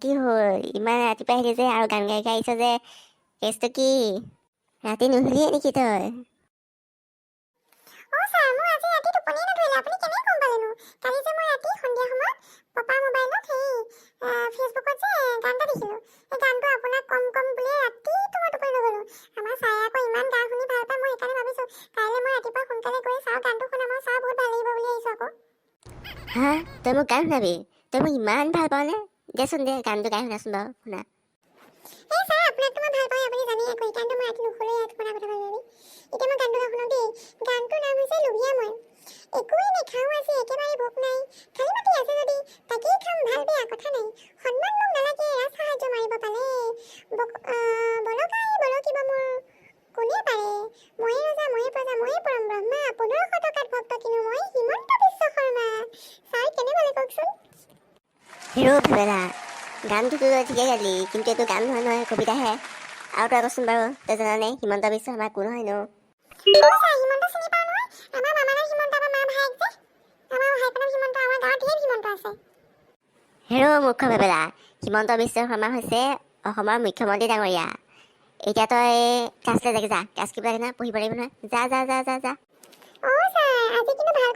কি হ'ল ইমান ৰাতিপুৱা আহিলি যে আৰু গান গাই গাই আহিছ যে কেছটো কি ৰাতি নুশুলিয়ে নেকি তই ছাৰ মোৰ আজি ৰাতি টোপনিয়ে নধৰিলে আপুনি কেনেকৈ গম পালেনো কালি যে মই ৰাতি সন্ধিয়া সময়ত পাপাৰ মোবাইলত ফেচবুকত যে গান এটা দেখিলোঁ এই গানটো আপোনাক কম বুলি ৰাতিটো মই টোপনি নগ'লোঁ আমাৰ ছাৰে আকৌ ইমান গান শুনি ভাল পায় মই সেইকাৰণে ভাবিছোঁ কাইলৈ মই ৰাতিপুৱা সোনকালে গৈ চাওঁ গানটো শুনা মই ছাৰ বহুত ভাল লাগিব বুলি আহিছোঁ আকৌ হা তই মোক গান শুনাবি তই মোক ইমান ভাল পাৱনে দেচোন দে গানটো গাই শুনাচোন বাৰু শুনা এই ছাৰ আপোনাকতো মই ভাল পাওঁ আপুনি জানেই আকৌ সেইকাৰণে মই ৰাতি নুশুলেই ইয়াত শুনা কথা ভাবি এতিয়া মই গানটো শুনো দেই গানটোৰ নাম হৈছে লুবিয়া মই একোৱেই নেখাওঁ আজি একেবাৰে ভোক নাই খালী মাটি আছে যদি তাকেই খাম ভাল বেয়া কথা নাই সন্মান মোক নালাগে ৰাজ সাহায্য মাৰিব পালে বলকিব মোৰ কোনে পাৰে ময়ে ৰজা ময়ে প্ৰজা ময়ে পৰম ব্ৰহ্মা 1500 টকাত ভক্ত কিনো মই হিমন্ত বিশ্ব শৰ্মা ছাৰ কেনে পালে কওকচোন হিৰো ভেবেলা গানটোতো তই ঠিকে গালি কিন্তু এইটো গান নহয় নহয় কবিতাহে আৰু তই কচোন বাৰু তই জানানে হিমন্ত বিশ্ব শৰ্মা কোন হয়নো ছাৰ হিমন্ত চিনি পাওঁ নহয় আমাৰ মামাৰ হিমন্ত আমাৰ মা ভায়েক যে আমাৰ ভাইকনৰ হিমন্ত আমাৰ গাঁৱত ঢেৰ হিমন্ত আছে হেৰ' মূৰ্খ ভেবেলা হিমন্ত বিশ্ব শৰ্মা হৈছে অসমৰ মুখ্যমন্ত্ৰী ডাঙৰীয়া এতিয়া তই ক্লাছলৈ যাগে যা ক্লাছ কৰিব লাগে নহয় পঢ়িব লাগিব নহয় যা যা যা যা যা ছাৰ আজি কিন্তু ভাল